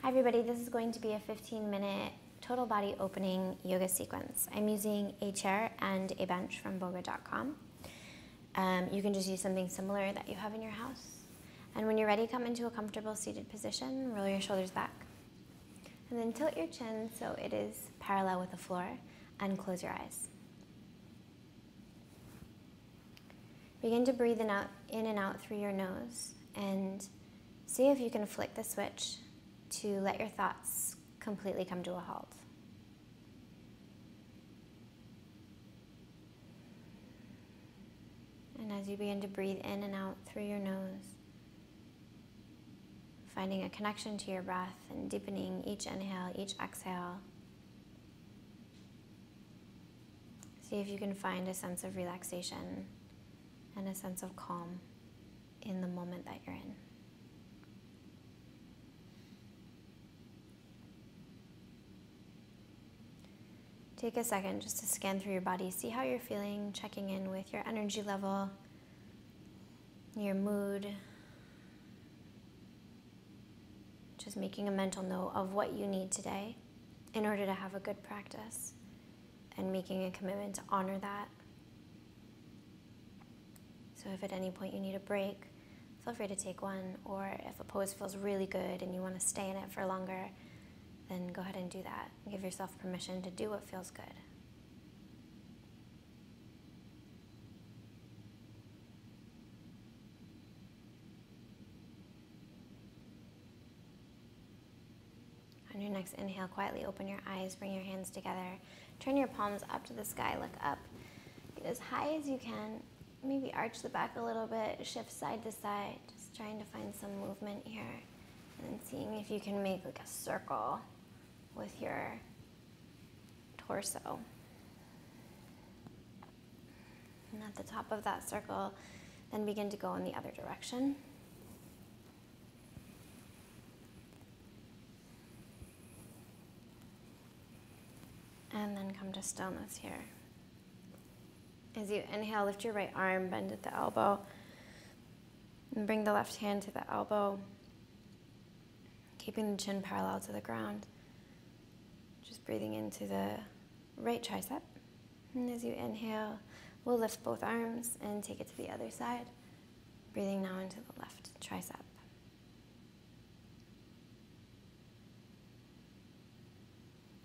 Hi everybody, this is going to be a 15-minute total body opening yoga sequence. I'm using a chair and a bench from YogaByCandace. You can just use something similar that you have in your house. And when you're ready, come into a comfortable seated position, roll your shoulders back. And then tilt your chin so it is parallel with the floor and close your eyes. Begin to breathe in and out through your nose and see if you can flick the switch to let your thoughts completely come to a halt. And as you begin to breathe in and out through your nose, finding a connection to your breath and deepening each inhale, each exhale. See if you can find a sense of relaxation and a sense of calm in the moment that you're in. Take a second just to scan through your body, see how you're feeling, checking in with your energy level, your mood. Just making a mental note of what you need today in order to have a good practice and making a commitment to honor that. So if at any point you need a break, feel free to take one, or if a pose feels really good and you want to stay in it for longer, then go ahead and do that. Give yourself permission to do what feels good. On your next inhale, quietly open your eyes, bring your hands together, turn your palms up to the sky, look up, get as high as you can, maybe arch the back a little bit, shift side to side, just trying to find some movement here, and then seeing if you can make like a circle with your torso. And at the top of that circle, then begin to go in the other direction. And then come to stillness here. As you inhale, lift your right arm, bend at the elbow, and bring the left hand to the elbow, keeping the chin parallel to the ground. Just breathing into the right tricep. And as you inhale, we'll lift both arms and take it to the other side. Breathing now into the left tricep.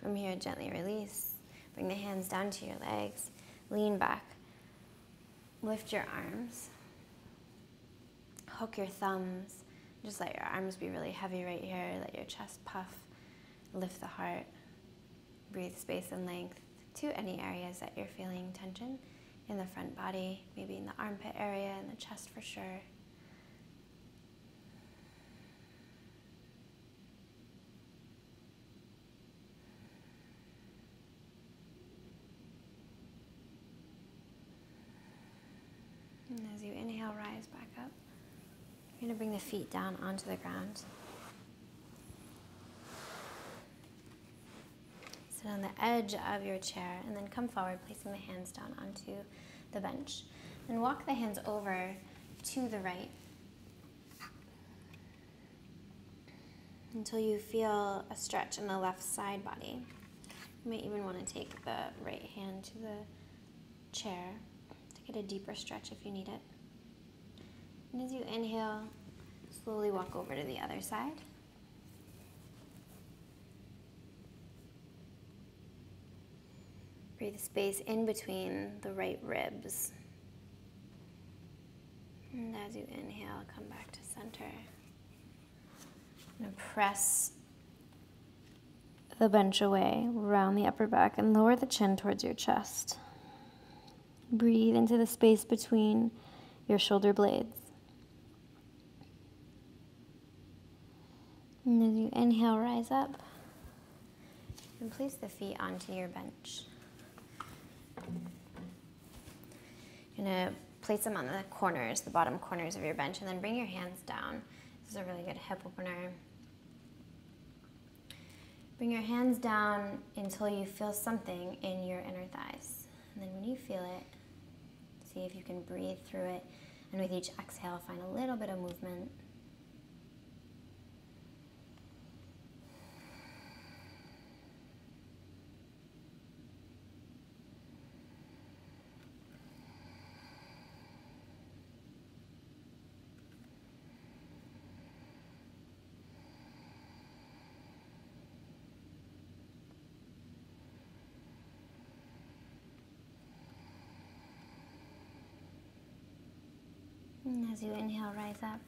From here, gently release. Bring the hands down to your legs. Lean back. Lift your arms. Hook your thumbs. Just let your arms be really heavy right here. Let your chest puff. Lift the heart. Breathe space and length to any areas that you're feeling tension in the front body, maybe in the armpit area, in the chest for sure. And as you inhale, rise back up. You're going to bring the feet down onto the ground. Sit on the edge of your chair and then come forward, placing the hands down onto the bench. And walk the hands over to the right until you feel a stretch in the left side body. You might even want to take the right hand to the chair to get a deeper stretch if you need it. And as you inhale, slowly walk over to the other side. Breathe space in between the right ribs. And as you inhale, come back to center. And press the bench away, round the upper back, and lower the chin towards your chest. Breathe into the space between your shoulder blades. And as you inhale, rise up and place the feet onto your bench. You're going to place them on the corners, the bottom corners of your bench, and then bring your hands down. This is a really good hip opener. Bring your hands down until you feel something in your inner thighs. And then when you feel it, see if you can breathe through it. And with each exhale, find a little bit of movement. And as you inhale, rise up.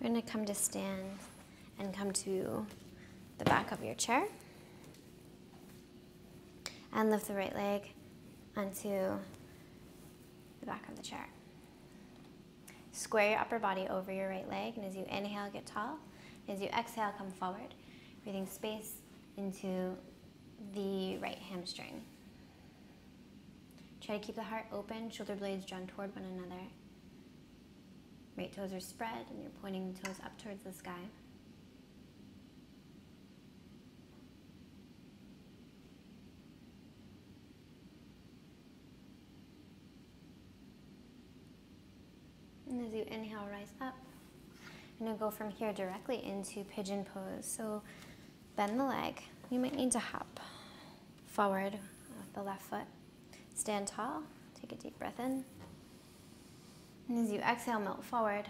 We're going to come to stand and come to the back of your chair. And lift the right leg onto the back of the chair. Square your upper body over your right leg, and as you inhale, get tall. As you exhale, come forward, breathing space into the right hamstring. Try to keep the heart open, shoulder blades drawn toward one another. Right toes are spread, and you're pointing the toes up towards the sky. And as you inhale, rise up. I'm going to go from here directly into pigeon pose. So bend the leg. You might need to hop forward with the left foot. Stand tall. Take a deep breath in. And as you exhale, melt forward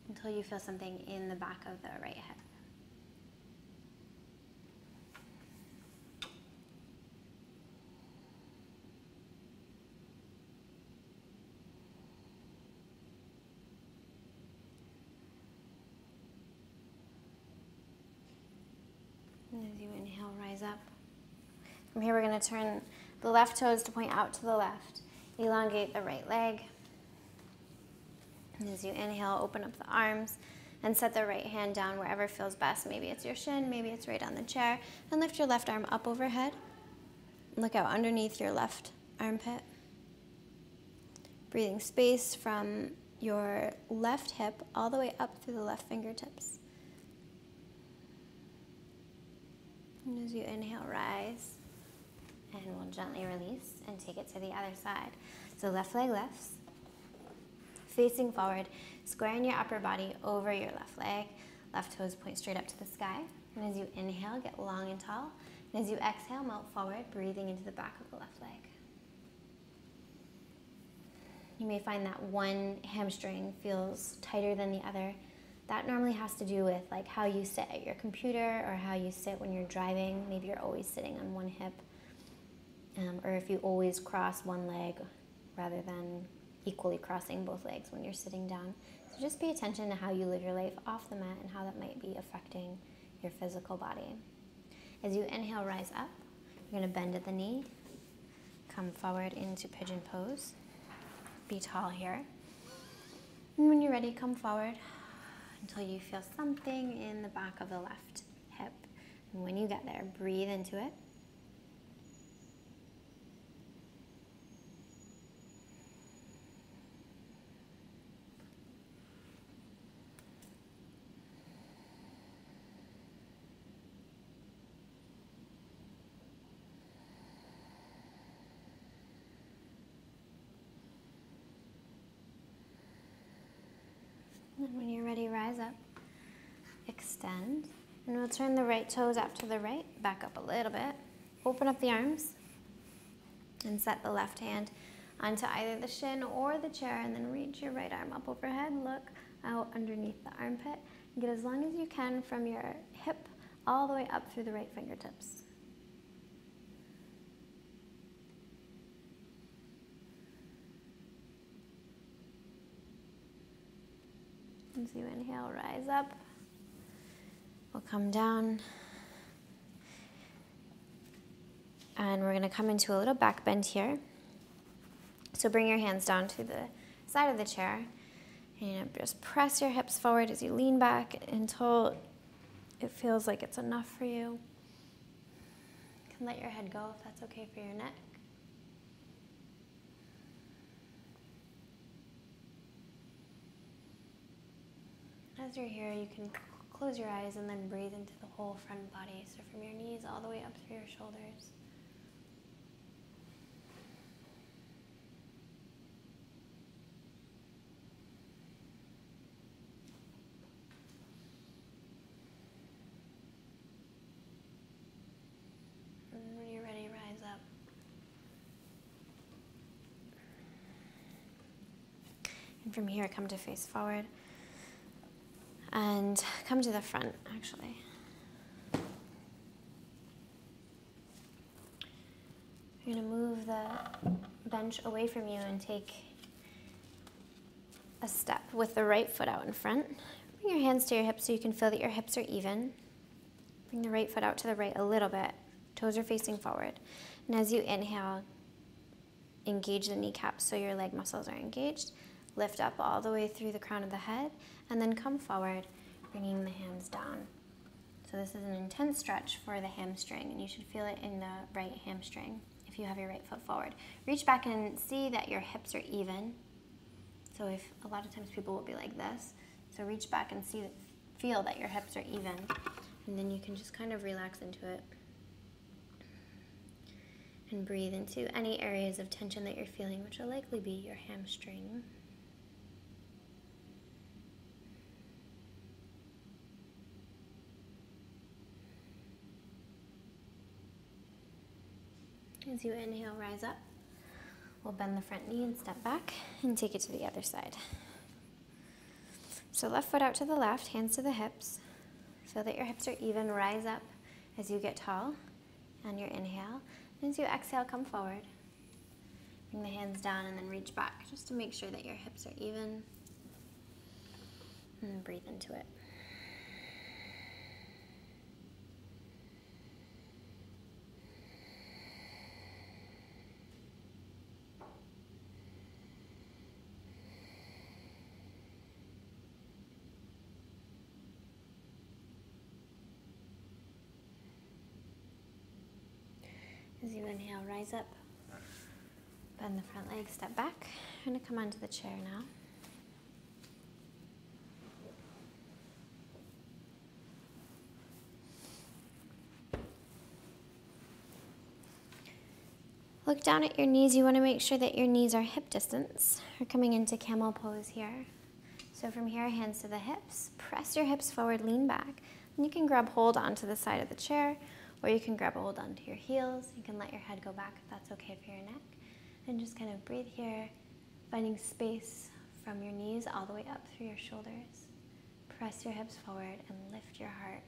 until you feel something in the back of the right hip. And as you inhale, rise up. From here, we're going to turn the left toes to point out to the left. Elongate the right leg. And as you inhale, open up the arms and set the right hand down wherever feels best. Maybe it's your shin, maybe it's right on the chair. And lift your left arm up overhead. Look out underneath your left armpit. Breathing space from your left hip all the way up through the left fingertips. And as you inhale, rise. And we'll gently release and take it to the other side. So left leg lifts, facing forward, squaring your upper body over your left leg. Left toes point straight up to the sky. And as you inhale, get long and tall. And as you exhale, melt forward, breathing into the back of the left leg. You may find that one hamstring feels tighter than the other. That normally has to do with like how you sit at your computer or how you sit when you're driving. Maybe you're always sitting on one hip. Or if you always cross one leg rather than equally crossing both legs when you're sitting down. So just pay attention to how you live your life off the mat and how that might be affecting your physical body. As you inhale, rise up. You're going to bend at the knee. Come forward into pigeon pose. Be tall here. And when you're ready, come forward until you feel something in the back of the left hip. And when you get there, breathe into it. And when you're ready, rise up, extend, and we'll turn the right toes out to the right, back up a little bit, open up the arms, and set the left hand onto either the shin or the chair, and then reach your right arm up overhead, look out underneath the armpit, and get as long as you can from your hip all the way up through the right fingertips. As you inhale, rise up. We'll come down. And we're going to come into a little back bend here. So bring your hands down to the side of the chair. And just press your hips forward as you lean back until it feels like it's enough for you. You can let your head go if that's okay for your neck. As you're here, you can close your eyes and then breathe into the whole front body. So from your knees all the way up through your shoulders. And when you're ready, rise up. And from here, come to face forward. And come to the front, actually. You're going to move move the bench away from you and take a step with the right foot out in front. Bring your hands to your hips so you can feel that your hips are even. Bring the right foot out to the right a little bit. Toes are facing forward. And as you inhale, engage the kneecaps so your leg muscles are engaged. Lift up all the way through the crown of the head, and then come forward, bringing the hands down. So this is an intense stretch for the hamstring, and you should feel it in the right hamstring if you have your right foot forward. Reach back and see that your hips are even. So if a lot of times people will be like this, so reach back and feel that your hips are even, and then you can just kind of relax into it and breathe into any areas of tension that you're feeling, which will likely be your hamstring. As you inhale, rise up. We'll bend the front knee and step back and take it to the other side. So left foot out to the left, hands to the hips. Feel that your hips are even. Rise up as you get tall on your inhale. As you exhale, come forward. Bring the hands down and then reach back just to make sure that your hips are even. And breathe into it. As you inhale, rise up, bend the front leg, step back. You're going to come onto the chair now. Look down at your knees. You want to make sure that your knees are hip distance. We're coming into camel pose here. So from here, hands to the hips. Press your hips forward, lean back. And you can grab hold onto the side of the chair, or you can grab a hold onto your heels. You can let your head go back if that's okay for your neck. And just kind of breathe here, finding space from your knees all the way up through your shoulders. Press your hips forward and lift your heart.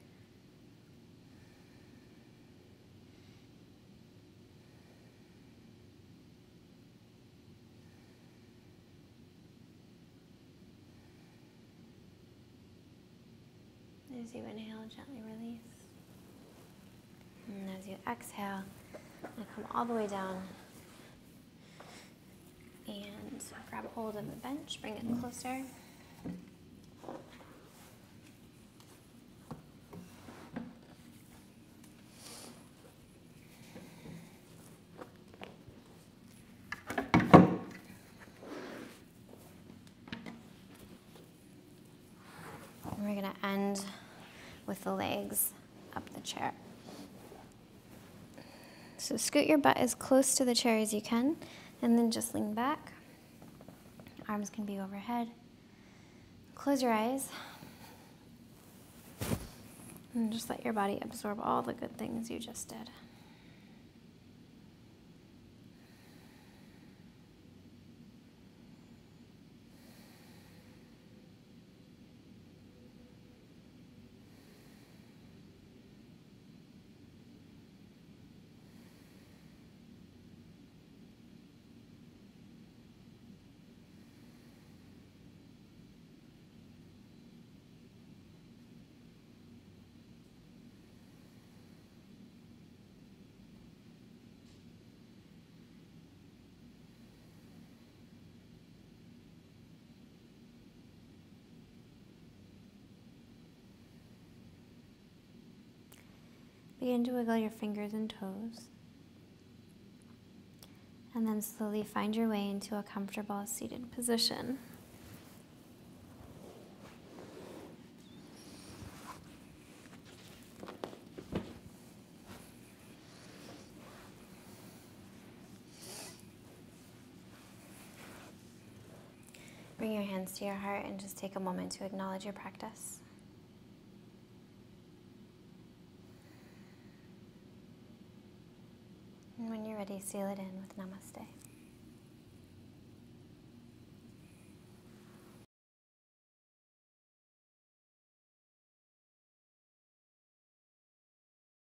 As you inhale, gently release. And as you exhale, come all the way down and grab hold of the bench, bring it closer. And we're going to end with the legs up the chair. So scoot your butt as close to the chair as you can, and then just lean back. Arms can be overhead. Close your eyes. And just let your body absorb all the good things you just did. Begin to wiggle your fingers and toes. And then slowly find your way into a comfortable seated position. Bring your hands to your heart and just take a moment to acknowledge your practice. And when you're ready, seal it in with Namaste.